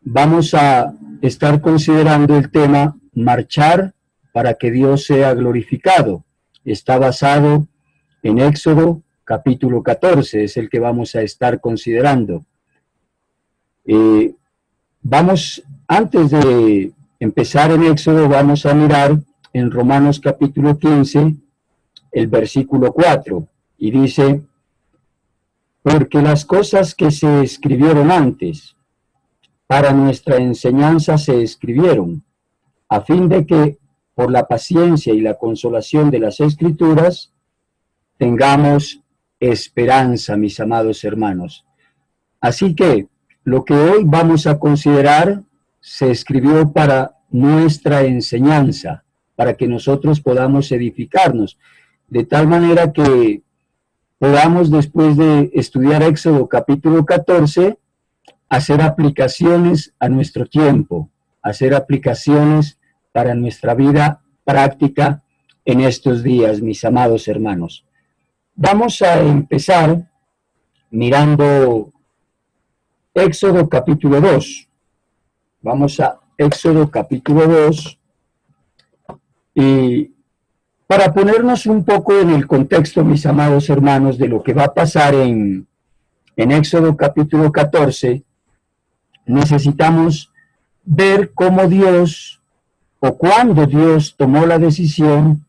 vamos a estar considerando el tema marchar para que Dios sea glorificado. Está basado en Éxodo capítulo 14, es el que vamos a estar considerando. Antes de empezar en Éxodo, vamos a mirar en Romanos capítulo 15, el versículo 4, y dice: porque las cosas que se escribieron antes, para nuestra enseñanza se escribieron, a fin de que, por la paciencia y la consolación de las Escrituras, tengamos esperanza, mis amados hermanos. Así que, lo que hoy vamos a considerar se escribió para nuestra enseñanza, para que nosotros podamos edificarnos, de tal manera que podamos, después de estudiar Éxodo capítulo 14, hacer aplicaciones a nuestro tiempo, hacer aplicaciones para nuestra vida práctica en estos días, mis amados hermanos. Vamos a empezar mirando Éxodo capítulo 2. Vamos a Éxodo capítulo 2 y para ponernos un poco en el contexto, mis amados hermanos, de lo que va a pasar en Éxodo capítulo 14, necesitamos ver cómo Dios, o cuándo Dios tomó la decisión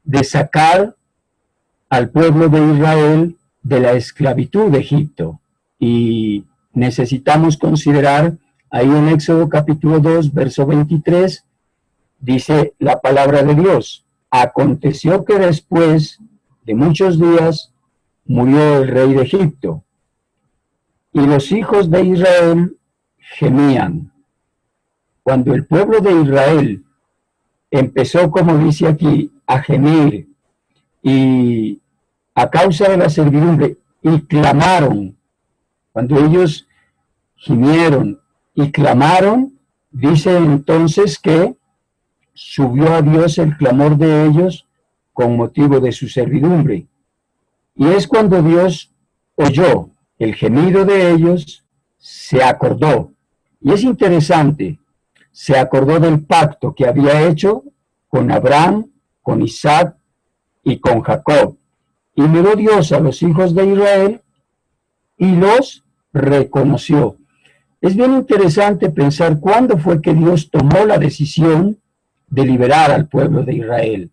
de sacar al pueblo de Israel de la esclavitud de Egipto. Y necesitamos considerar ahí en Éxodo capítulo 2, verso 23, dice la palabra de Dios: aconteció que después de muchos días murió el rey de Egipto, y los hijos de Israel gemían. Cuando el pueblo de Israel empezó, como dice aquí, a gemir, y a causa de la servidumbre, y clamaron, cuando ellos gimieron y clamaron, dice entonces que subió a Dios el clamor de ellos con motivo de su servidumbre. Y es cuando Dios oyó el gemido de ellos, se acordó. Y es interesante, se acordó del pacto que había hecho con Abraham, con Isaac y con Jacob. Y miró Dios a los hijos de Israel y los reconoció. Es bien interesante pensar cuándo fue que Dios tomó la decisión de liberar al pueblo de Israel.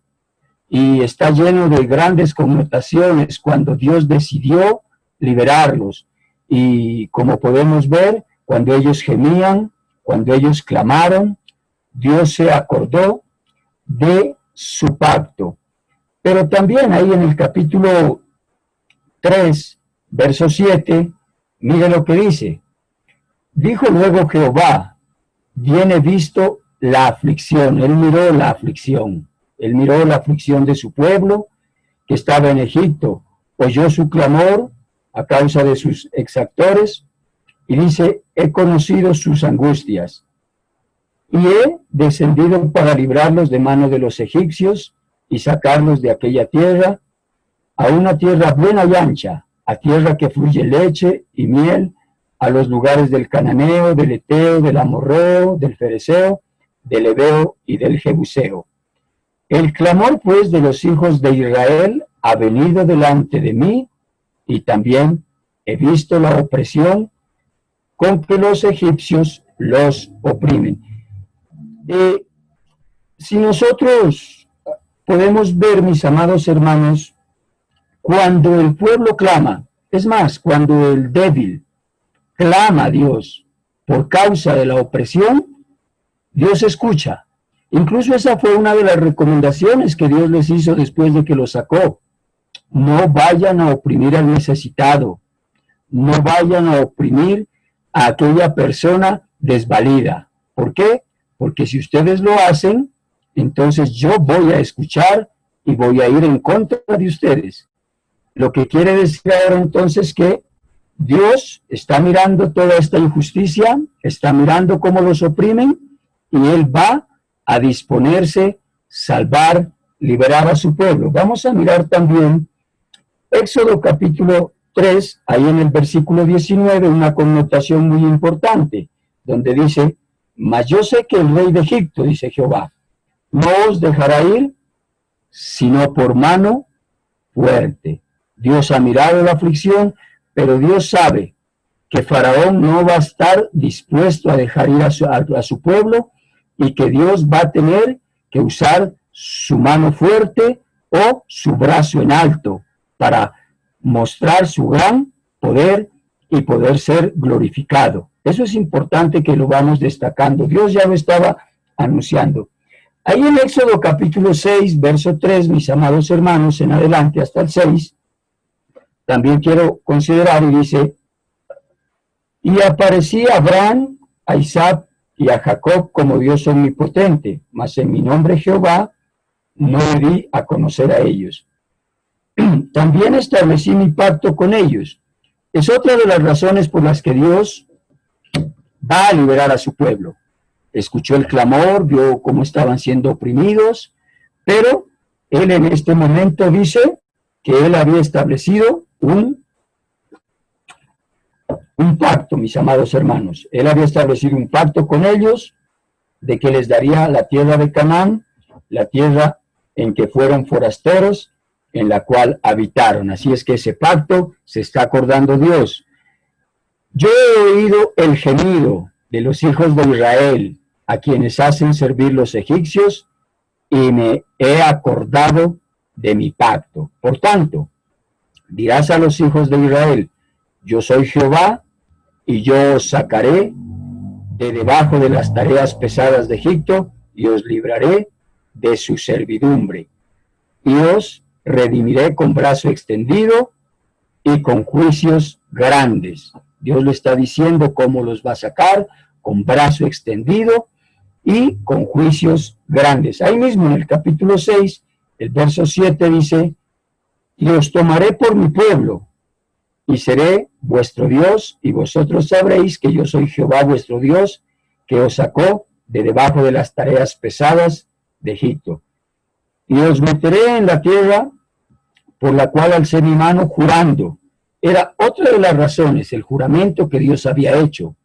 Y está lleno de grandes connotaciones cuando Dios decidió liberarlos. Y como podemos ver, cuando ellos gemían, cuando ellos clamaron, Dios se acordó de su pacto. Pero también ahí en el capítulo 3, verso 7, mire lo que dice: dijo luego Jehová, bien he visto la aflicción. Él miró la aflicción. Él miró la aflicción de su pueblo que estaba en Egipto. Oyó su clamor a causa de sus exactores. Y dice: he conocido sus angustias. Y he descendido para librarlos de mano de los egipcios y sacarlos de aquella tierra a una tierra buena y ancha, a tierra que fluye leche y miel, a los lugares del cananeo, del eteo, del amorreo, del fereceo, del heveo y del jebuseo. El clamor pues de los hijos de Israel ha venido delante de mí, y también he visto la opresión con que los egipcios los oprimen. Si nosotros podemos ver, mis amados hermanos, cuando el pueblo clama, es más, cuando el débil clama a Dios por causa de la opresión, Dios escucha. Incluso esa fue una de las recomendaciones que Dios les hizo después de que los sacó. No vayan a oprimir al necesitado, no vayan a oprimir a aquella persona desvalida. ¿Por qué? Porque si ustedes lo hacen, entonces yo voy a escuchar y voy a ir en contra de ustedes. Lo que quiere decir ahora entonces que Dios está mirando toda esta injusticia, está mirando cómo los oprimen, y Él va a disponerse, salvar, liberar a su pueblo. Vamos a mirar también Éxodo capítulo 3, ahí en el versículo 19, una connotación muy importante. donde dice, mas yo sé que el rey de Egipto, dice Jehová, no os dejará ir, sino por mano fuerte. Dios ha mirado la aflicción, pero Dios sabe que Faraón no va a estar dispuesto a dejar ir a su pueblo y que Dios va a tener que usar su mano fuerte o su brazo en alto para mostrar su gran poder y poder ser glorificado. Eso es importante que lo vamos destacando. Dios ya lo estaba anunciando. Ahí en Éxodo capítulo 6, verso 3, mis amados hermanos, en adelante hasta el 6, también quiero considerar y dice, y aparecía a Abraham, a Isaac y a Jacob como Dios omnipotente, mas en mi nombre Jehová no me di a conocer a ellos. También establecí mi pacto con ellos. Es otra de las razones por las que Dios va a liberar a su pueblo. Escuchó el clamor, vio cómo estaban siendo oprimidos, pero él en este momento dice que él había establecido un pacto, mis amados hermanos. Él había establecido un pacto con ellos de que les daría la tierra de Canaán, la tierra en que fueron forasteros, en la cual habitaron. Así es que ese pacto se está acordando Dios. Yo he oído el gemido de los hijos de Israel, a quienes hacen servir los egipcios, y me he acordado de mi pacto. Por tanto, dirás a los hijos de Israel, yo soy Jehová, y yo os sacaré de debajo de las tareas pesadas de Egipto, y os libraré de su servidumbre, y os redimiré con brazo extendido y con juicios grandes. Dios le está diciendo cómo los va a sacar, con brazo extendido y con juicios grandes. Ahí mismo en el capítulo 6, el verso 7 dice, y os tomaré por mi pueblo, y seré vuestro Dios, y vosotros sabréis que yo soy Jehová vuestro Dios, que os sacó de debajo de las tareas pesadas de Egipto. Y os meteré en la tierra por la cual alcé mi mano jurando. Era otra de las razones, el juramento que Dios había hecho.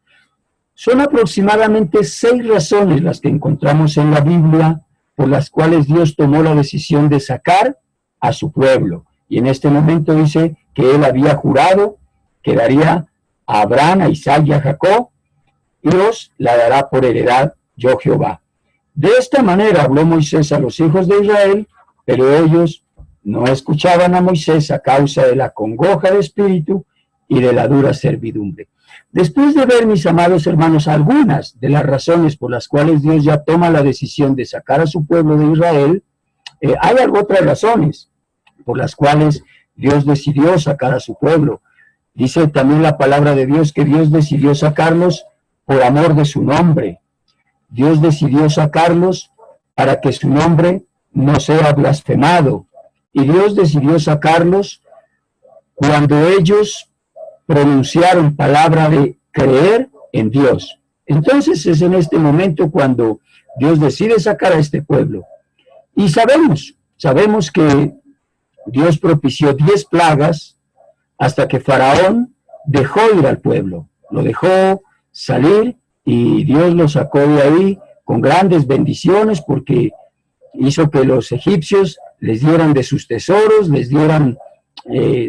Son aproximadamente 6 razones las que encontramos en la Biblia por las cuales Dios tomó la decisión de sacar a su pueblo. Y en este momento dice que él había jurado que daría a Abraham, a Isaac y a Jacob, y os la dará por heredad yo Jehová. De esta manera habló Moisés a los hijos de Israel, pero ellos no escuchaban a Moisés a causa de la congoja de espíritu y de la dura servidumbre. Después de ver, mis amados hermanos, algunas de las razones por las cuales Dios ya toma la decisión de sacar a su pueblo de Israel, hay otras razones por las cuales Dios decidió sacar a su pueblo. Dice también la palabra de Dios que Dios decidió sacarlos por amor de su nombre. Dios decidió sacarlos para que su nombre no sea blasfemado. Y Dios decidió sacarlos cuando ellos pronunciaron palabra de creer en Dios. Entonces es en este momento cuando Dios decide sacar a este pueblo. Y sabemos que Dios propició 10 plagas hasta que Faraón dejó ir al pueblo. Lo dejó salir y Dios lo sacó de ahí con grandes bendiciones porque hizo que los egipcios les dieran de sus tesoros, les dieran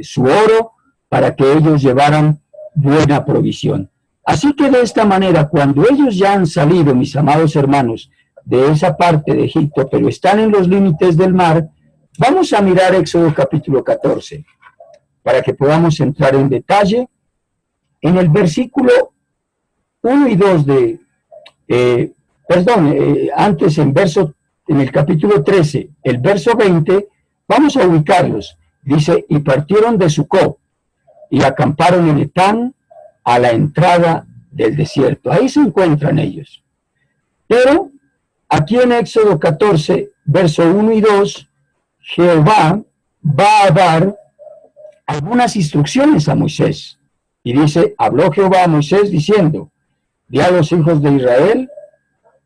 su oro para que ellos llevaran buena provisión. Así que de esta manera, cuando ellos ya han salido, mis amados hermanos, de esa parte de Egipto, pero están en los límites del mar, vamos a mirar Éxodo capítulo 14, para que podamos entrar en detalle. En el versículo 1 y 2 antes en el capítulo 13, el verso 20, vamos a ubicarlos. Dice, y partieron de Sucot, y acamparon en Etán, a la entrada del desierto. Ahí se encuentran ellos. Pero aquí en Éxodo 14, verso 1 y 2, Jehová va a dar algunas instrucciones a Moisés. Y dice, habló Jehová a Moisés diciendo, di a los hijos de Israel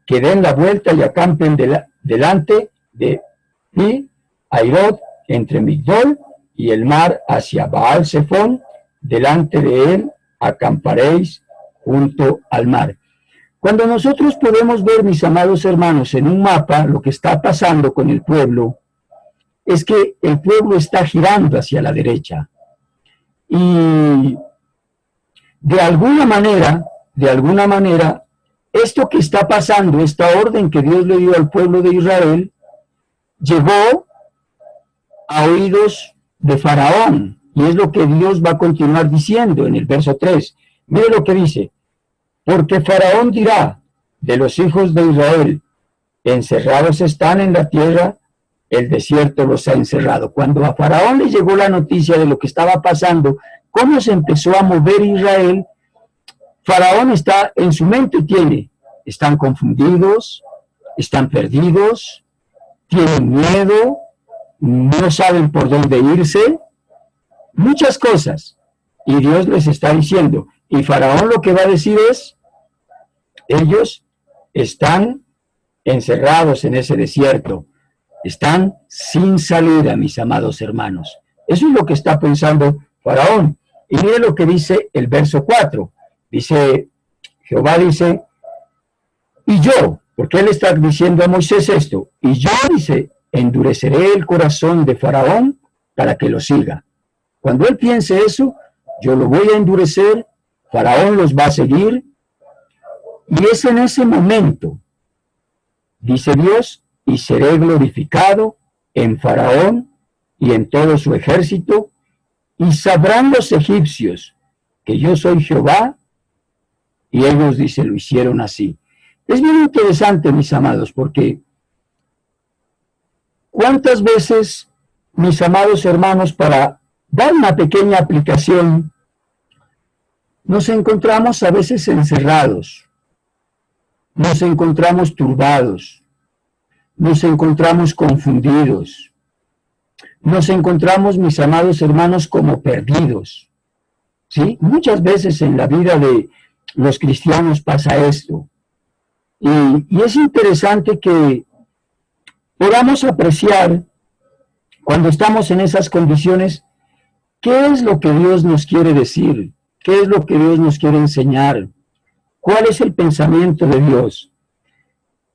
que den la vuelta y acampen delante de ti, Airot, entre Migdol y el mar hacia Baal Zephón, delante de él acamparéis junto al mar. Cuando nosotros podemos ver, mis amados hermanos, en un mapa lo que está pasando con el pueblo, es que el pueblo está girando hacia la derecha. Y de alguna manera, esto que está pasando, esta orden que Dios le dio al pueblo de Israel, llegó a oídos de Faraón. Y es lo que Dios va a continuar diciendo en el verso 3. Mire lo que dice. Porque Faraón dirá de los hijos de Israel, encerrados están en la tierra, el desierto los ha encerrado. Cuando a Faraón le llegó la noticia de lo que estaba pasando, cómo se empezó a mover Israel, Faraón está en su mente, están confundidos, están perdidos, tienen miedo, no saben por dónde irse, muchas cosas. Y Dios les está diciendo, y Faraón lo que va a decir es, ellos están encerrados en ese desierto, están sin salida, mis amados hermanos. Eso es lo que está pensando Faraón. Y mire lo que dice el verso 4. Dice, Jehová dice, y yo, porque él está diciendo a Moisés esto, y yo, dice, endureceré el corazón de Faraón para que lo siga. Cuando él piense eso, yo lo voy a endurecer, Faraón los va a seguir, y es en ese momento, dice Dios, y seré glorificado en Faraón y en todo su ejército, y sabrán los egipcios que yo soy Jehová, y ellos, dice, lo hicieron así. Es bien interesante, mis amados, porque ¿cuántas veces, mis amados hermanos, para dar una pequeña aplicación, nos encontramos a veces encerrados, nos encontramos turbados, nos encontramos confundidos, nos encontramos, mis amados hermanos, como perdidos? ¿Sí? Muchas veces en la vida de los cristianos pasa esto. Y es interesante que podamos apreciar, cuando estamos en esas condiciones, qué es lo que Dios nos quiere decir, qué es lo que Dios nos quiere enseñar, cuál es el pensamiento de Dios.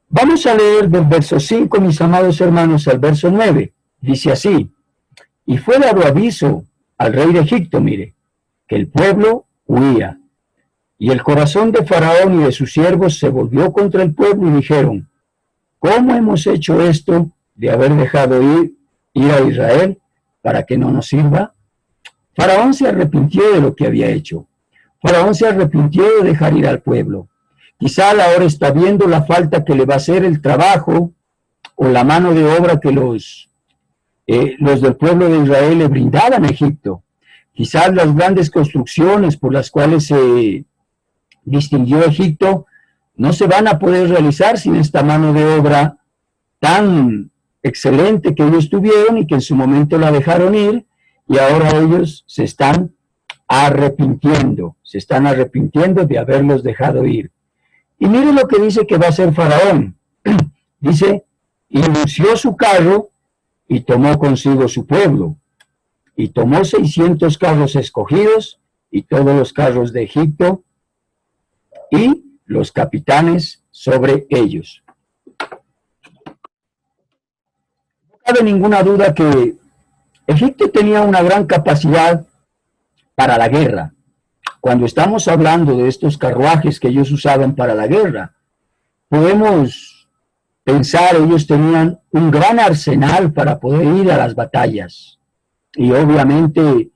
Vamos a leer del verso 5, mis amados hermanos, al verso 9. Dice así, y fue dado aviso al rey de Egipto, mire, que el pueblo huía. Y el corazón de Faraón y de sus siervos se volvió contra el pueblo y dijeron, ¿cómo hemos hecho esto de haber dejado ir a Israel para que no nos sirva? Faraón se arrepintió de lo que había hecho. Faraón se arrepintió de dejar ir al pueblo. Quizá ahora está viendo la falta que le va a hacer el trabajo o la mano de obra que los del pueblo de Israel le brindaban a Egipto. Quizás las grandes construcciones por las cuales se distinguió Egipto no se van a poder realizar sin esta mano de obra tan excelente que ellos tuvieron y que en su momento la dejaron ir, y ahora ellos se están arrepintiendo de haberlos dejado ir. Y mire lo que dice que va a hacer Faraón. Dice, y unció su carro y tomó consigo su pueblo, y tomó 600 carros escogidos y todos los carros de Egipto y los capitanes sobre ellos. No cabe ninguna duda que Egipto tenía una gran capacidad para la guerra. Cuando estamos hablando de estos carruajes que ellos usaban para la guerra, podemos pensar, ellos tenían un gran arsenal para poder ir a las batallas. Y obviamente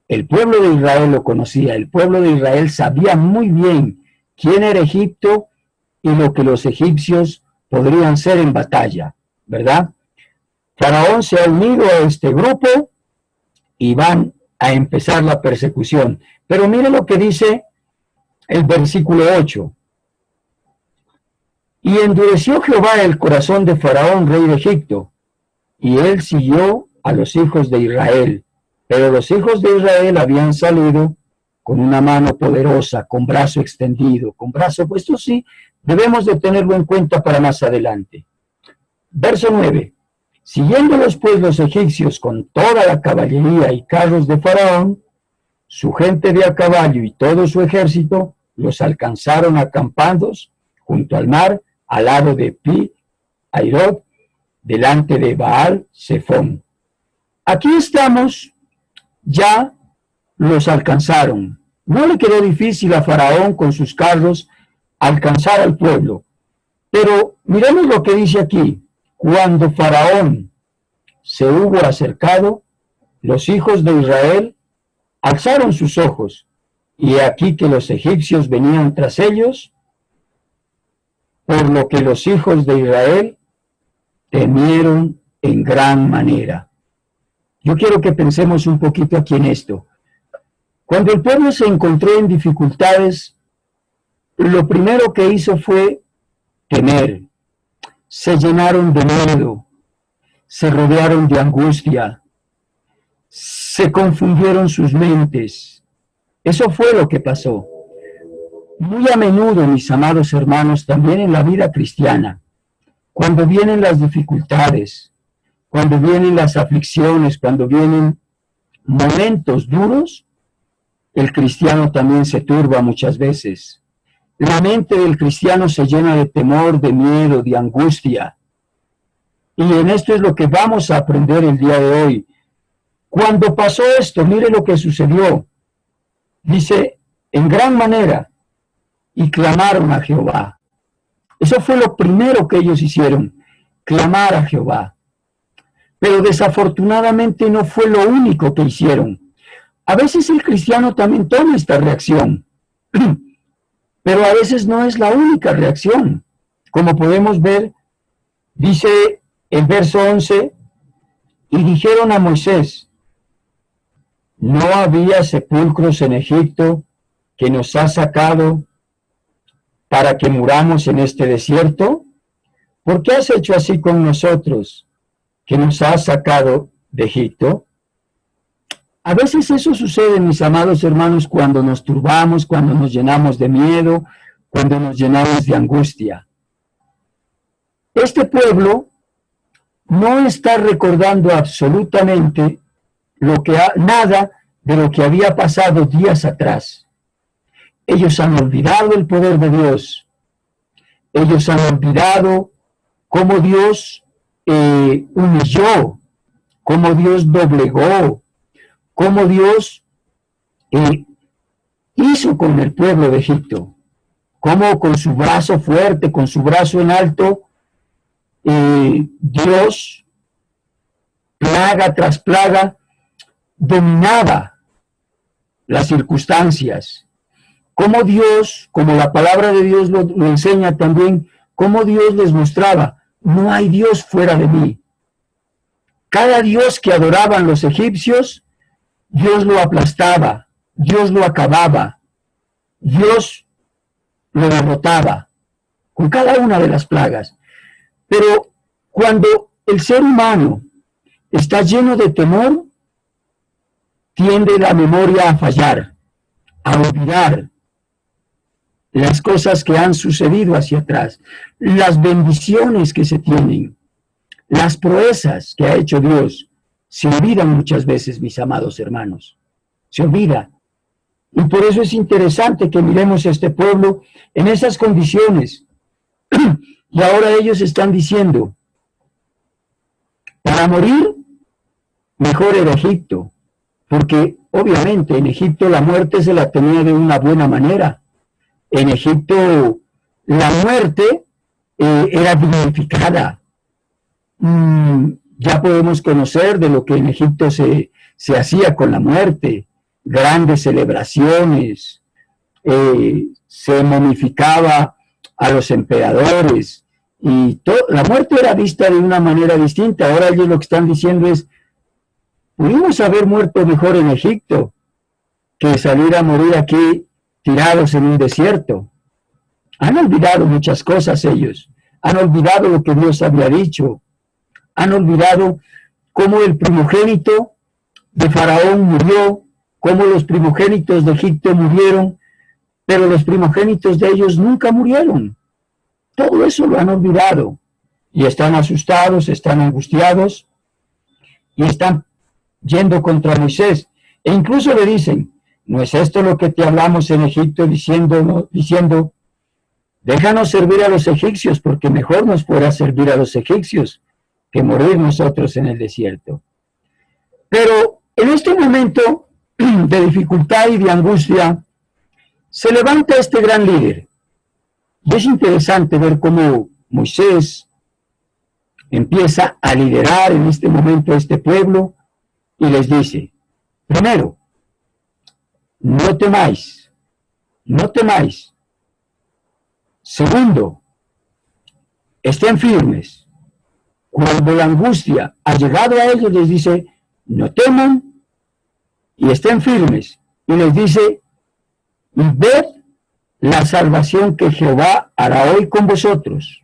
el pueblo de Israel lo conocía, el pueblo de Israel sabía muy bien quién era Egipto y lo que los egipcios podrían ser en batalla, ¿verdad? Faraón se ha unido a este grupo y van a empezar la persecución. Pero mire lo que dice el versículo 8. Y endureció Jehová el corazón de Faraón, rey de Egipto, y él siguió a los hijos de Israel. Pero los hijos de Israel habían salido con una mano poderosa, con brazo extendido, con brazo, pues esto sí, debemos de tenerlo en cuenta para más adelante. Verso 9. Siguiéndolos pues los egipcios con toda la caballería y carros de Faraón, su gente de a caballo y todo su ejército, los alcanzaron acampados junto al mar, al lado de Pi-Hairot, delante de Baal-Zephón. Aquí estamos, ya los alcanzaron. No le quedó difícil a Faraón con sus carros alcanzar al pueblo. Pero miremos lo que dice aquí. Cuando Faraón se hubo acercado, los hijos de Israel alzaron sus ojos, y aquí que los egipcios venían tras ellos, por lo que los hijos de Israel temieron en gran manera. Yo quiero que pensemos un poquito aquí en esto. Cuando el pueblo se encontró en dificultades, lo primero que hizo fue temer. Se llenaron de miedo, se rodearon de angustia, se confundieron sus mentes. Eso fue lo que pasó. Muy a menudo, mis amados hermanos, también en la vida cristiana, cuando vienen las dificultades, cuando vienen las aflicciones, cuando vienen momentos duros, el cristiano también se turba muchas veces. La mente del cristiano se llena de temor, de miedo, de angustia. Y en esto es lo que vamos a aprender el día de hoy. Cuando pasó esto, mire lo que sucedió. Dice, en gran manera, y clamaron a Jehová. Eso fue lo primero que ellos hicieron, clamar a Jehová. Pero desafortunadamente no fue lo único que hicieron. A veces el cristiano también toma esta reacción, pero a veces no es la única reacción. Como podemos ver, dice el verso 11, y dijeron a Moisés, ¿no había sepulcros en Egipto que nos ha sacado para que muramos en este desierto? ¿Por qué has hecho así con nosotros, que nos has sacado de Egipto? A veces eso sucede, mis amados hermanos, cuando nos turbamos, cuando nos llenamos de miedo, cuando nos llenamos de angustia. Este pueblo no está recordando absolutamente nada de lo que había pasado días atrás. Ellos han olvidado el poder de Dios. Ellos han olvidado cómo Dios humilló, cómo Dios doblegó, cómo Dios hizo con el pueblo de Egipto, cómo con su brazo fuerte, con su brazo en alto, Dios, plaga tras plaga, dominaba las circunstancias. Cómo Dios, como la palabra de Dios lo enseña también, cómo Dios les mostraba, no hay Dios fuera de mí. Cada Dios que adoraban los egipcios, Dios lo aplastaba, Dios lo acababa, Dios lo derrotaba con cada una de las plagas. Pero cuando el ser humano está lleno de temor, tiende la memoria a fallar, a olvidar las cosas que han sucedido hacia atrás, las bendiciones que se tienen, las proezas que ha hecho Dios. Se olvidan muchas veces, mis amados hermanos, se olvida. Y por eso es interesante que miremos a este pueblo en esas condiciones. Y ahora ellos están diciendo, para morir, mejor era Egipto, porque obviamente en Egipto la muerte se la tenía de una buena manera. En Egipto la muerte era dignificada. Ya podemos conocer de lo que en Egipto se hacía con la muerte, grandes celebraciones, se momificaba a los emperadores, y la muerte era vista de una manera distinta. Ahora ellos lo que están diciendo es, pudimos haber muerto mejor en Egipto que salir a morir aquí tirados en un desierto. Han olvidado muchas cosas ellos, han olvidado lo que Dios había dicho, han olvidado cómo el primogénito de Faraón murió, cómo los primogénitos de Egipto murieron, pero los primogénitos de ellos nunca murieron. Todo eso lo han olvidado y están asustados, están angustiados y están yendo contra Moisés. E incluso le dicen, ¿no es esto lo que te hablamos en Egipto diciendo, déjanos servir a los egipcios, porque mejor nos fuera servir a los egipcios que morir nosotros en el desierto? Pero en este momento de dificultad y de angustia, se levanta este gran líder. Y es interesante ver cómo Moisés empieza a liderar en este momento a este pueblo y les dice, primero, no temáis, no temáis. Segundo, estén firmes. Cuando la angustia ha llegado a ellos, les dice, no teman y estén firmes. Y les dice, ved la salvación que Jehová hará hoy con vosotros.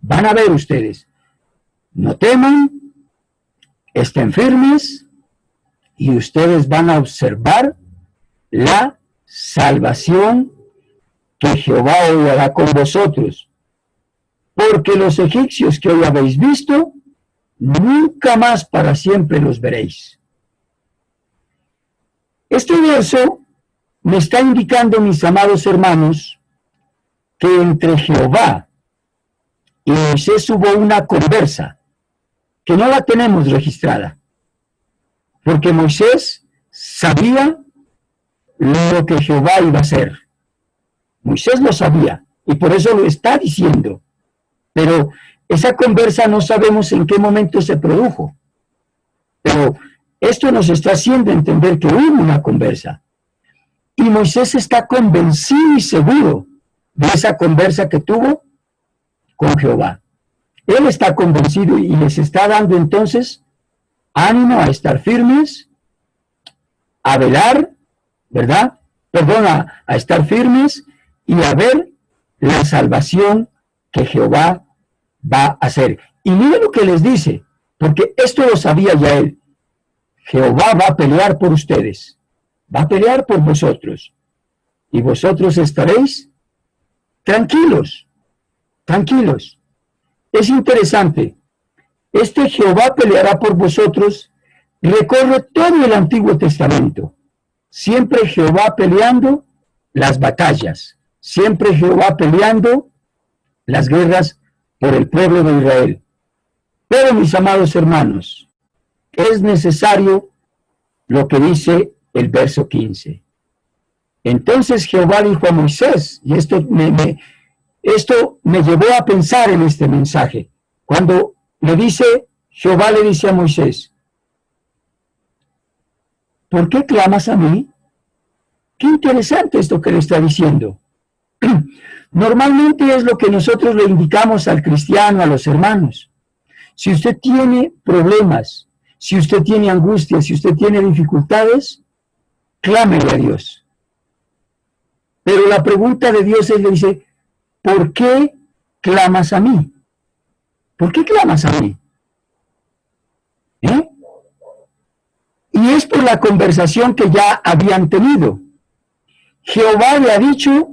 Van a ver ustedes, no teman, estén firmes y ustedes van a observar la salvación que Jehová hoy hará con vosotros. Porque los egipcios que hoy habéis visto, nunca más para siempre los veréis. Este verso me está indicando, mis amados hermanos, que entre Jehová y Moisés hubo una conversa que no la tenemos registrada, porque Moisés sabía lo que Jehová iba a hacer. Moisés lo sabía y por eso lo está diciendo, pero esa conversa no sabemos en qué momento se produjo. Pero esto nos está haciendo entender que hubo una conversa. Y Moisés está convencido y seguro de esa conversa que tuvo con Jehová. Él está convencido y les está dando entonces ánimo a estar firmes, a velar, ¿verdad? Perdona, a estar firmes y a ver la salvación que Jehová va a hacer. Y miren lo que les dice, porque esto lo sabía ya él. Jehová va a pelear por ustedes, va a pelear por vosotros, y vosotros estaréis tranquilos, tranquilos. Es interesante, este Jehová peleará por vosotros, recorre todo el Antiguo Testamento, siempre Jehová peleando las batallas, siempre Jehová peleando las guerras por el pueblo de Israel. Pero, mis amados hermanos, es necesario lo que dice el verso 15. Entonces Jehová dijo a Moisés, y esto me llevó a pensar en este mensaje, cuando Jehová le dice a Moisés, ¿por qué clamas a mí? Qué interesante esto que le está diciendo. Normalmente es lo que nosotros le indicamos al cristiano, a los hermanos. Si usted tiene problemas, si usted tiene angustia, si usted tiene dificultades, clámele a Dios. Pero la pregunta de Dios es, le dice, ¿por qué clamas a mí? ¿Por qué clamas a mí? Y es por la conversación que ya habían tenido. Jehová le ha dicho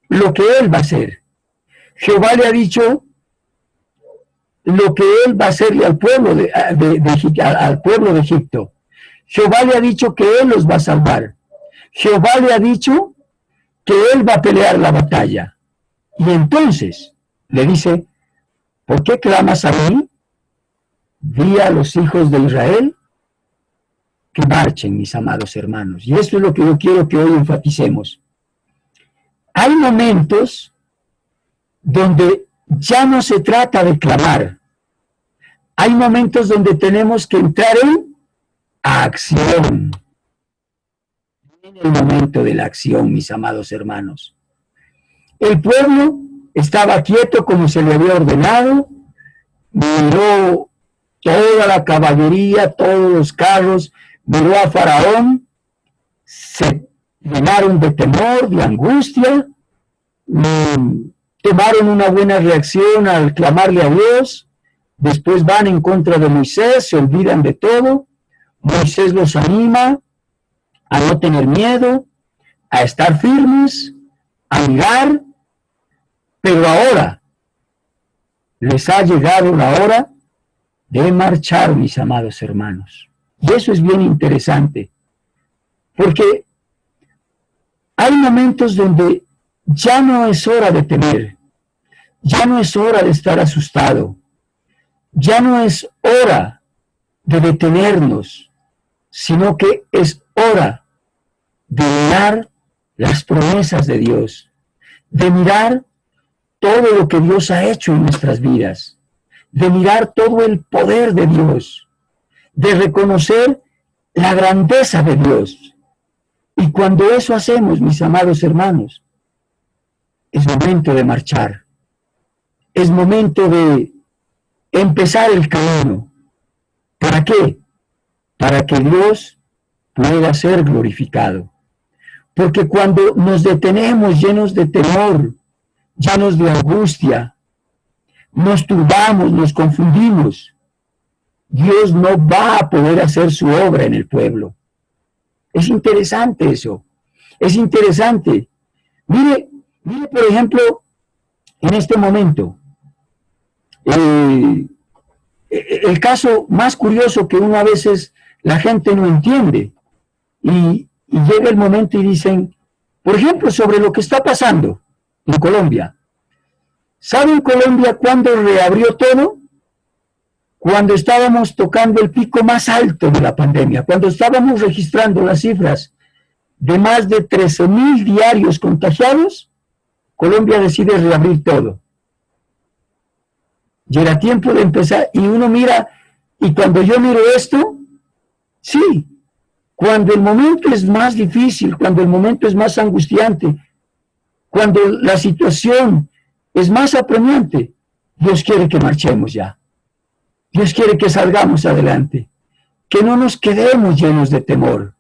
lo que él va a hacer. Jehová le ha dicho lo que él va a hacerle al pueblo al pueblo de Egipto. Jehová le ha dicho que él los va a salvar. Jehová le ha dicho que él va a pelear la batalla. Y entonces le dice, ¿por qué clamas a mí? Di a los hijos de Israel que marchen, mis amados hermanos. Y esto es lo que yo quiero que hoy enfaticemos. Hay momentos donde ya no se trata de clamar. Hay momentos donde tenemos que entrar en acción. En el momento de la acción, mis amados hermanos. El pueblo estaba quieto como se le había ordenado, miró toda la caballería, todos los carros, miró a Faraón, se llenaron de temor, de angustia, tomaron una buena reacción al clamarle a Dios, después van en contra de Moisés, se olvidan de todo, Moisés los anima a no tener miedo, a estar firmes, a mirar, pero ahora les ha llegado la hora de marchar, mis amados hermanos. Y eso es bien interesante, Porque hay momentos donde ya no es hora de temer, ya no es hora de estar asustado, ya no es hora de detenernos, sino que es hora de mirar las promesas de Dios, de mirar todo lo que Dios ha hecho en nuestras vidas, de mirar todo el poder de Dios, de reconocer la grandeza de Dios. Y cuando eso hacemos, mis amados hermanos, es momento de marchar, es momento de empezar el camino. ¿Para qué? Para que Dios pueda ser glorificado. Porque cuando nos detenemos llenos de temor, llenos de angustia, nos turbamos, nos confundimos, Dios no va a poder hacer su obra en el pueblo. Es interesante eso, es interesante. Mire, por ejemplo, en este momento, el caso más curioso que una veces la gente no entiende, y llega el momento y dicen, por ejemplo, sobre lo que está pasando en Colombia. ¿Saben Colombia cuándo reabrió todo? Cuando estábamos tocando el pico más alto de la pandemia, cuando estábamos registrando las cifras de más de 13,000 diarios contagiados, Colombia decide reabrir todo. Y era tiempo de empezar, y uno mira, y cuando yo miro esto, sí, cuando el momento es más difícil, cuando el momento es más angustiante, cuando la situación es más apremiante, Dios quiere que marchemos ya. Dios quiere que salgamos adelante, que no nos quedemos llenos de temor,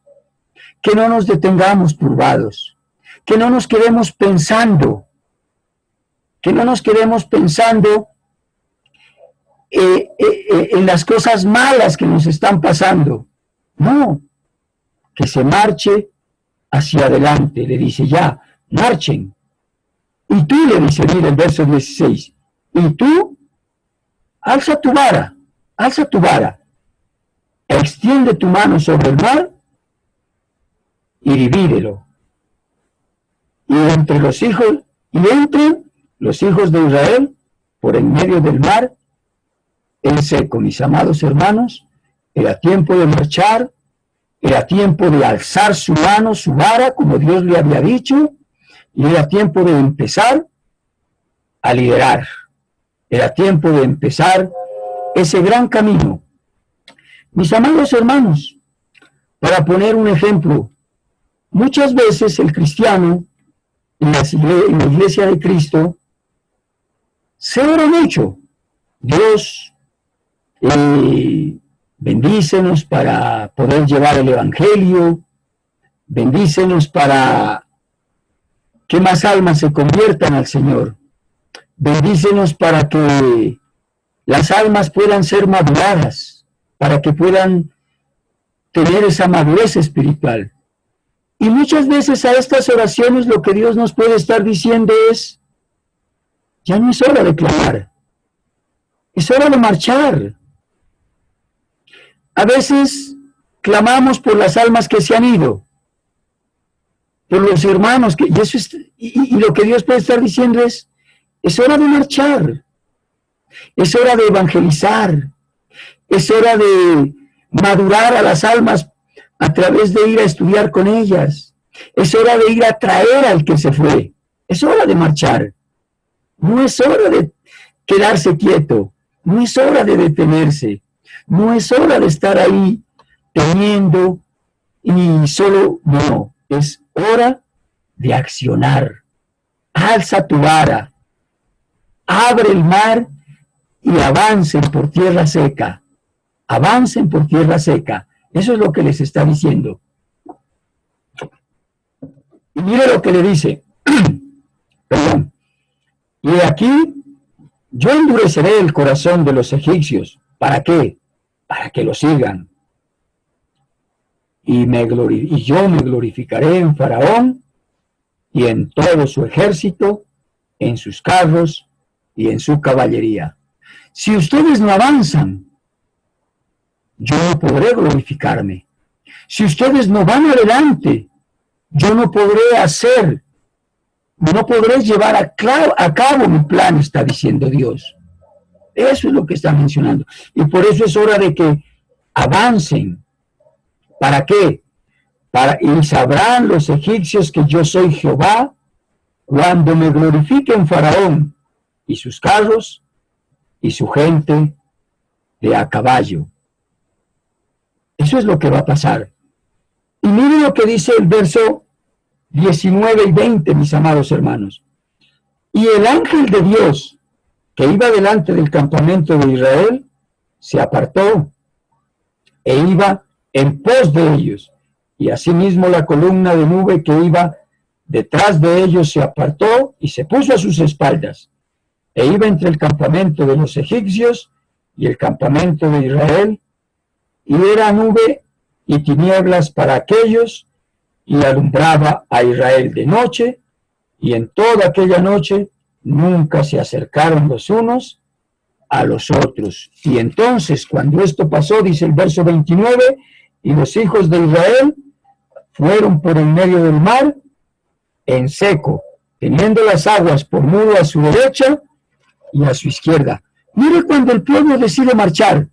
que no nos detengamos turbados, que no nos quedemos pensando, en las cosas malas que nos están pasando. No, que se marche hacia adelante, le dice ya, marchen. Y tú, le dice, mira el verso 16, y tú, alza tu vara, extiende tu mano sobre el mar y divídelo. Y entren los hijos de Israel por en medio del mar en seco. Mis amados hermanos, era tiempo de marchar, era tiempo de alzar su mano, su vara, como Dios le había dicho, y era tiempo de empezar a liderar. Era tiempo de empezar ese gran camino. Mis amados hermanos, para poner un ejemplo, muchas veces el cristiano en la iglesia de Cristo se ora mucho. Dios, bendícenos para poder llevar el evangelio, bendícenos para que más almas se conviertan al Señor, bendícenos para que las almas puedan ser maduradas, para que puedan tener esa madurez espiritual. Y muchas veces a estas oraciones lo que Dios nos puede estar diciendo es, ya no es hora de clamar, es hora de marchar. A veces clamamos por las almas que se han ido, por los hermanos, y lo que Dios puede estar diciendo es hora de marchar, es hora de evangelizar, es hora de madurar a las almas a través de ir a estudiar con ellas, es hora de ir a traer al que se fue, es hora de marchar, no es hora de quedarse quieto, no es hora de detenerse, no es hora de estar ahí temiendo y solo, no, es hora de accionar. Alza tu vara, abre el mar y avancen por tierra seca. Avancen por tierra seca. Eso es lo que les está diciendo. Y mire lo que le dice. Perdón. Y aquí yo endureceré el corazón de los egipcios. ¿Para qué? Para que lo sigan. Y yo me glorificaré en Faraón y en todo su ejército, en sus carros y en su caballería. Si ustedes no avanzan, yo no podré glorificarme. Si ustedes no van adelante, yo no podré llevar a cabo mi plan, está diciendo Dios. Eso es lo que está mencionando. Y por eso es hora de que avancen. ¿Para qué? Y sabrán los egipcios que yo soy Jehová cuando me glorifiquen Faraón y sus carros y su gente de a caballo. Eso es lo que va a pasar. Y miren lo que dice el verso 19 y 20, mis amados hermanos. Y el ángel de Dios que iba delante del campamento de Israel se apartó e iba en pos de ellos. Y asimismo la columna de nube que iba detrás de ellos se apartó y se puso a sus espaldas. E iba entre el campamento de los egipcios y el campamento de Israel, y era nube y tinieblas para aquellos, y alumbraba a Israel de noche, y en toda aquella noche nunca se acercaron los unos a los otros. Y entonces, cuando esto pasó, dice el verso 29, y los hijos de Israel fueron por en medio del mar en seco, teniendo las aguas por muro a su derecha y a su izquierda. Mire, cuando el pueblo decide marchar,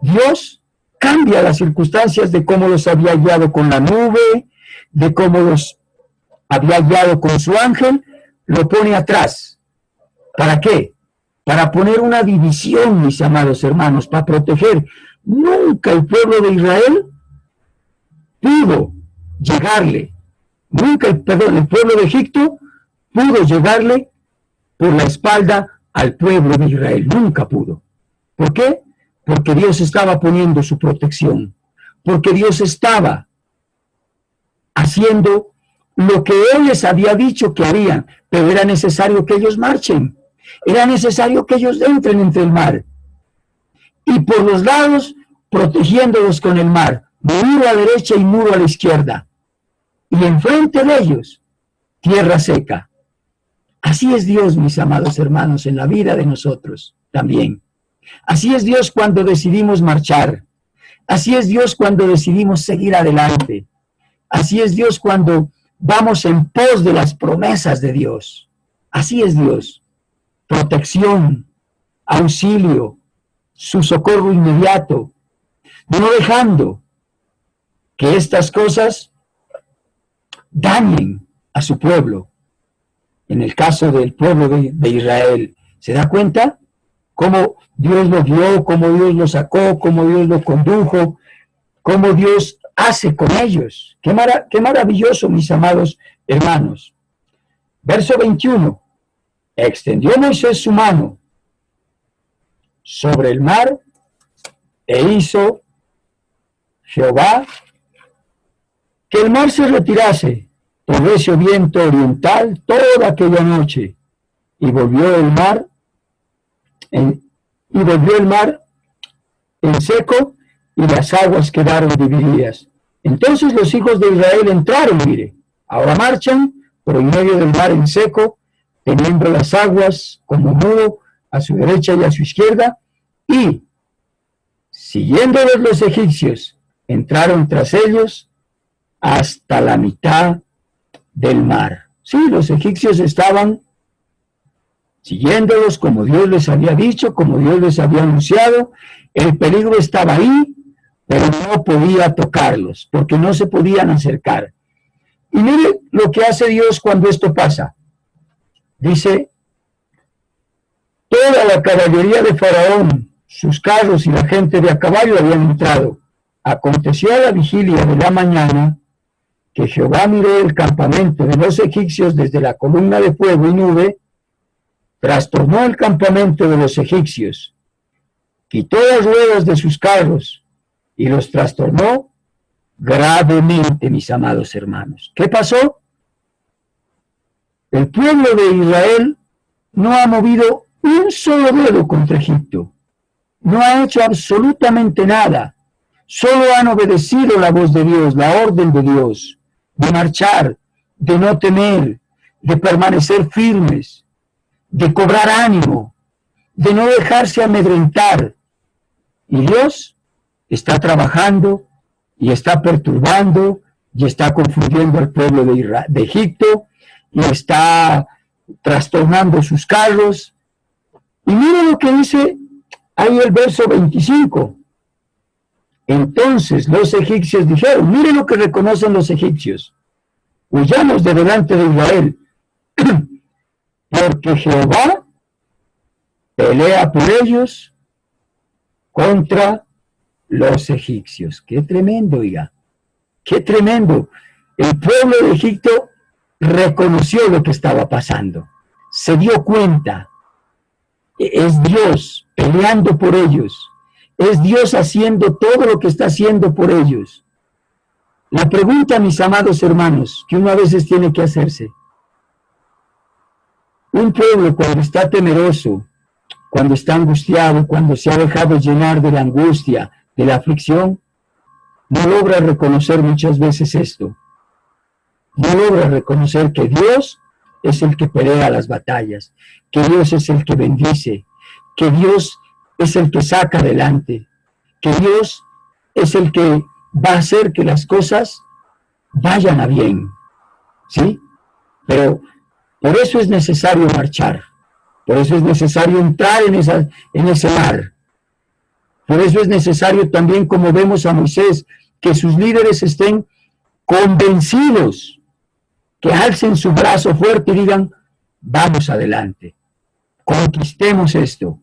Dios cambia las circunstancias de cómo los había guiado con la nube, de cómo los había guiado con su ángel, lo pone atrás. ¿Para qué? Para poner una división, mis amados hermanos, para proteger. Nunca el pueblo de Israel pudo llegarle, el pueblo de Egipto pudo llegarle por la espalda al pueblo de Israel, nunca pudo. ¿Por qué? Porque Dios estaba poniendo su protección, porque Dios estaba haciendo lo que Él les había dicho que harían, pero era necesario que ellos marchen, era necesario que ellos entren entre el mar, y por los lados protegiéndolos con el mar, muro a la derecha y muro a la izquierda, y enfrente de ellos, tierra seca. Así es Dios, mis amados hermanos, en la vida de nosotros también. Así es Dios cuando decidimos marchar. Así es Dios cuando decidimos seguir adelante. Así es Dios cuando vamos en pos de las promesas de Dios. Así es Dios. Protección, auxilio, su socorro inmediato, no dejando que estas cosas dañen a su pueblo. En el caso del pueblo de Israel, ¿se da cuenta? Cómo Dios lo guió, cómo Dios lo sacó, cómo Dios lo condujo, cómo Dios hace con ellos. Qué maravilloso, mis amados hermanos. Verso 21. Extendió Moisés su mano sobre el mar e hizo Jehová que el mar se retirase por recio viento oriental toda aquella noche, y volvió el mar en seco, y las aguas quedaron divididas. Entonces los hijos de Israel entraron, mire, ahora marchan por en medio del mar en seco, teniendo las aguas como muro a su derecha y a su izquierda, y siguiéndolos los egipcios, entraron tras ellos hasta la mitad del mar. Sí, los egipcios estaban siguiéndolos como Dios les había dicho, como Dios les había anunciado. El peligro estaba ahí, pero no podía tocarlos, porque no se podían acercar. Y mire lo que hace Dios cuando esto pasa. Dice, toda la caballería de Faraón, sus carros y la gente de a caballo habían entrado. Aconteció a la vigilia de la mañana que Jehová miró el campamento de los egipcios desde la columna de fuego y nube, trastornó el campamento de los egipcios, quitó las ruedas de sus carros y los trastornó gravemente, mis amados hermanos. ¿Qué pasó? El pueblo de Israel no ha movido un solo dedo contra Egipto, no ha hecho absolutamente nada, solo han obedecido la voz de Dios, la orden de Dios, de marchar, de no temer, de permanecer firmes, de cobrar ánimo, de no dejarse amedrentar. Y Dios está trabajando y está perturbando y está confundiendo al pueblo de Egipto y está trastornando sus carros. Y mira lo que dice ahí el verso 25. Entonces los egipcios dijeron, miren lo que reconocen los egipcios: huyamos de delante de Israel, porque Jehová pelea por ellos contra los egipcios. Qué tremendo, oiga, qué tremendo. El pueblo de Egipto reconoció lo que estaba pasando, se dio cuenta. Es Dios peleando por ellos, es Dios haciendo todo lo que está haciendo por ellos. La pregunta, mis amados hermanos, que uno a veces tiene que hacerse: un pueblo cuando está temeroso, cuando está angustiado, cuando se ha dejado llenar de la angustia, de la aflicción, no logra reconocer muchas veces esto. No logra reconocer que Dios es el que pelea las batallas, que Dios es el que bendice, que Dios es el que saca adelante, que Dios es el que va a hacer que las cosas vayan a bien, ¿sí? Pero por eso es necesario marchar, por eso es necesario entrar en ese mar, por eso es necesario también, como vemos a Moisés, que sus líderes estén convencidos, que alcen su brazo fuerte y digan, vamos adelante, conquistemos esto,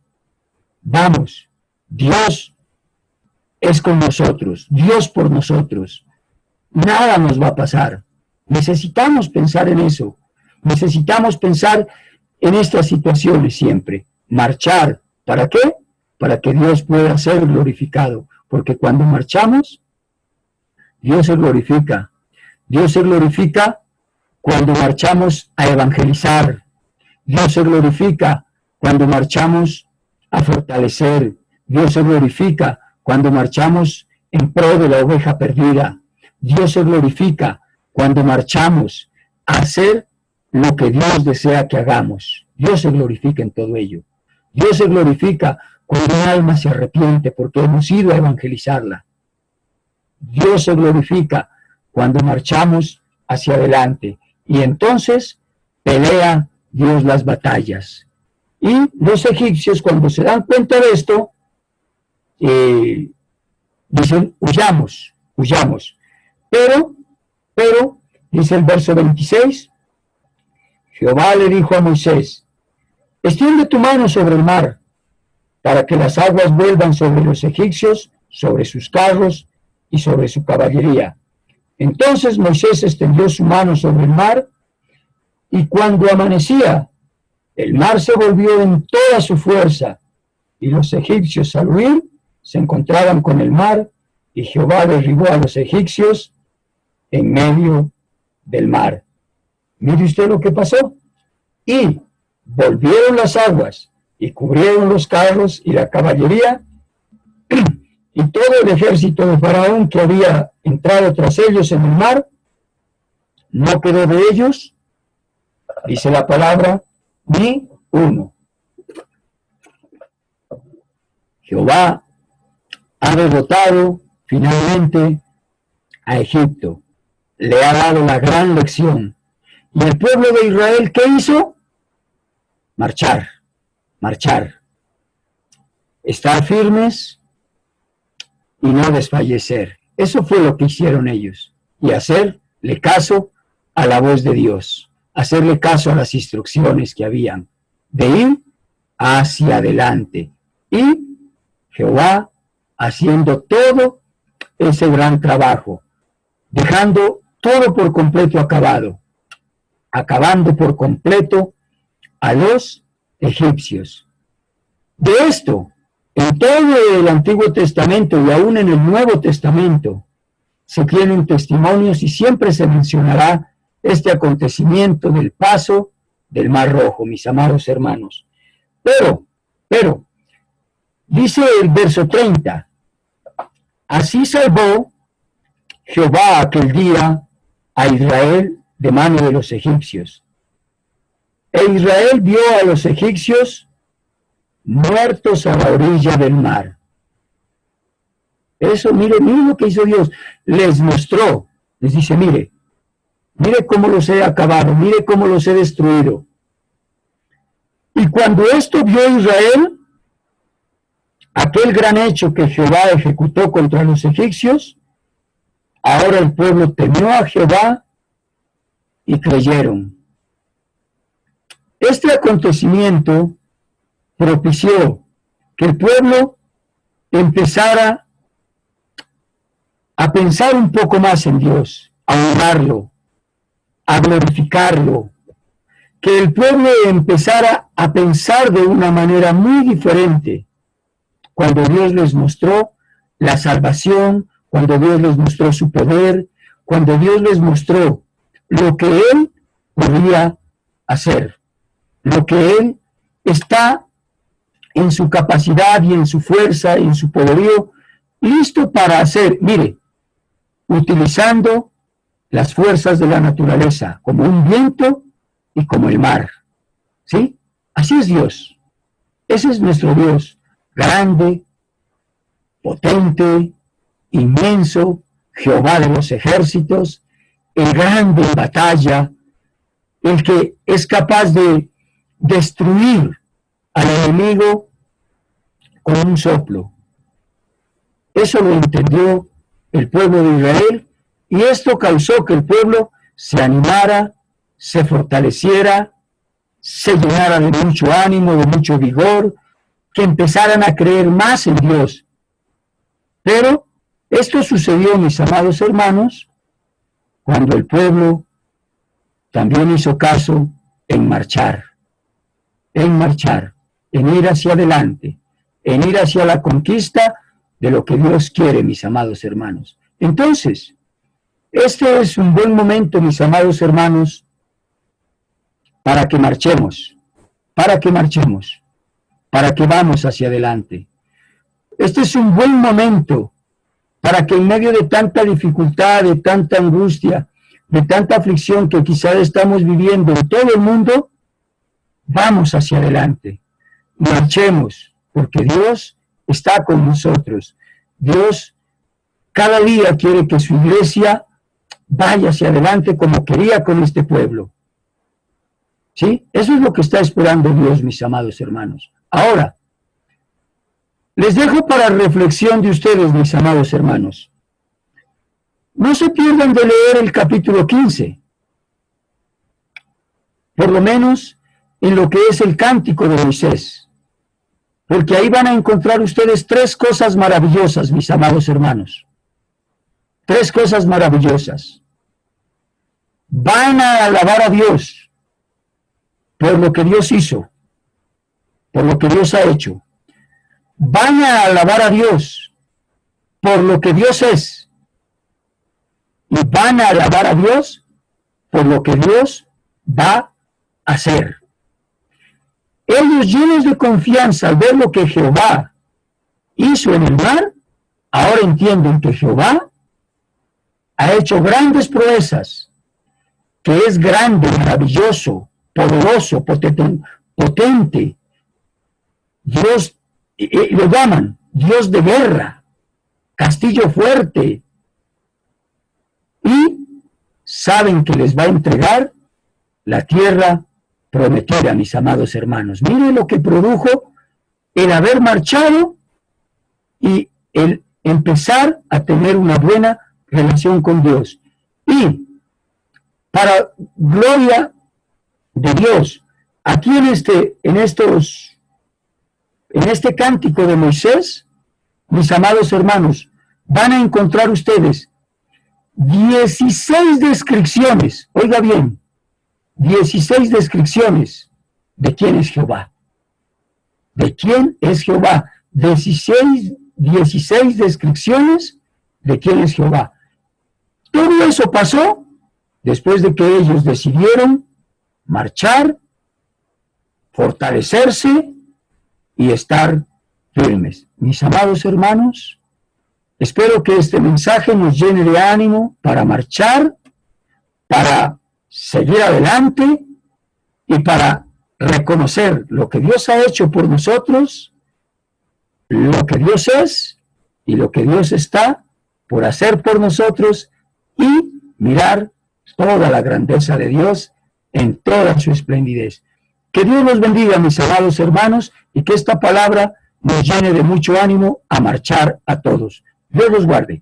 vamos, Dios es con nosotros, Dios por nosotros, nada nos va a pasar. Necesitamos pensar en eso, necesitamos pensar en estas situaciones siempre, marchar, ¿para qué? Para que Dios pueda ser glorificado, porque cuando marchamos, Dios se glorifica. Dios se glorifica cuando marchamos a evangelizar. Dios se glorifica cuando marchamos a fortalecer. Dios se glorifica cuando marchamos en pro de la oveja perdida. Dios se glorifica cuando marchamos a hacer lo que Dios desea que hagamos. Dios se glorifica en todo ello. Dios se glorifica cuando un alma se arrepiente porque hemos ido a evangelizarla. Dios se glorifica cuando marchamos hacia adelante. Y entonces pelea Dios las batallas. Y los egipcios, cuando se dan cuenta de esto, dicen, huyamos, huyamos. Pero, dice el verso 26, Jehová le dijo a Moisés, extiende tu mano sobre el mar, para que las aguas vuelvan sobre los egipcios, sobre sus carros y sobre su caballería. Entonces Moisés extendió su mano sobre el mar, y cuando amanecía, el mar se volvió en toda su fuerza, y los egipcios al huir se encontraban con el mar, y Jehová derribó a los egipcios en medio del mar. Mire usted lo que pasó. Y volvieron las aguas, y cubrieron los carros y la caballería, y todo el ejército de Faraón que había entrado tras ellos en el mar, no quedó de ellos, dice la palabra, ni uno. Jehová ha derrotado finalmente a Egipto, le ha dado la gran lección. ¿Y el pueblo de Israel qué hizo? Marchar, marchar, estar firmes y no desfallecer. Eso fue lo que hicieron ellos. Y hacerle caso a la voz de Dios, hacerle caso a las instrucciones que habían, de ir hacia adelante. Y Jehová haciendo todo ese gran trabajo, dejando todo por completo acabado, acabando por completo a los egipcios. De esto, en todo el Antiguo Testamento y aún en el Nuevo Testamento, se tienen testimonios y siempre se mencionará este acontecimiento del paso del Mar Rojo, mis amados hermanos. Pero, dice el verso 30, así salvó Jehová aquel día a Israel de mano de los egipcios. E Israel vio a los egipcios muertos a la orilla del mar. Eso, mire, mire lo que hizo Dios. Les mostró, les dice, mire cómo los he acabado, mire cómo los he destruido. Y cuando esto vio Israel, aquel gran hecho que Jehová ejecutó contra los egipcios, ahora el pueblo temió a Jehová y creyeron. Este acontecimiento propició que el pueblo empezara a pensar un poco más en Dios, a honrarlo, a glorificarlo, que el pueblo empezara a pensar de una manera muy diferente cuando Dios les mostró la salvación, cuando Dios les mostró su poder, cuando Dios les mostró lo que Él podía hacer, lo que Él está en su capacidad y en su fuerza y en su poderío, listo para hacer, mire, utilizando las fuerzas de la naturaleza, como un viento y como el mar. ¿Sí? Así es Dios. Ese es nuestro Dios, grande, potente, inmenso, Jehová de los ejércitos, el grande en batalla, el que es capaz de destruir al enemigo con un soplo. Eso lo entendió el pueblo de Israel, y esto causó que el pueblo se animara, se fortaleciera, se llenara de mucho ánimo, de mucho vigor, que empezaran a creer más en Dios. Pero esto sucedió, mis amados hermanos, cuando el pueblo también hizo caso en marchar, en ir hacia adelante, en ir hacia la conquista de lo que Dios quiere, mis amados hermanos. Entonces, este es un buen momento, mis amados hermanos, para que marchemos, para que vamos hacia adelante. Este es un buen momento para que en medio de tanta dificultad, de tanta angustia, de tanta aflicción que quizás estamos viviendo en todo el mundo, vamos hacia adelante, marchemos, porque Dios está con nosotros. Dios cada día quiere que su iglesia vaya hacia adelante como quería con este pueblo. ¿Sí? Eso es lo que está esperando Dios, mis amados hermanos. Ahora, les dejo para reflexión de ustedes, mis amados hermanos. No se pierdan de leer el capítulo 15, por lo menos en lo que es el cántico de Moisés, porque ahí van a encontrar ustedes 3 cosas maravillosas, mis amados hermanos. 3 cosas maravillosas. Van a alabar a Dios por lo que Dios hizo, por lo que Dios ha hecho. Van a alabar a Dios por lo que Dios es. Y van a alabar a Dios por lo que Dios va a hacer. Ellos, llenos de confianza al ver lo que Jehová hizo en el mar, ahora entienden que Jehová ha hecho grandes proezas, que es grande, maravilloso, poderoso, potente. Dios, lo llaman Dios de guerra, castillo fuerte, y saben que les va a entregar la tierra prometida, mis amados hermanos. Miren lo que produjo el haber marchado y el empezar a tener una buena relación con Dios. Y para gloria de Dios, aquí en este cántico de Moisés, mis amados hermanos, van a encontrar ustedes 16 descripciones, oiga bien, 16 descripciones de quién es Jehová. ¿De quién es Jehová? 16 descripciones de quién es Jehová. Todo eso pasó después de que ellos decidieron marchar, fortalecerse y estar firmes. Mis amados hermanos, espero que este mensaje nos llene de ánimo para marchar, para seguir adelante y para reconocer lo que Dios ha hecho por nosotros, lo que Dios es y lo que Dios está por hacer por nosotros y mirar toda la grandeza de Dios en toda su esplendidez. Que Dios los bendiga, mis amados hermanos, y que esta palabra nos llene de mucho ánimo a marchar a todos. Dios los guarde.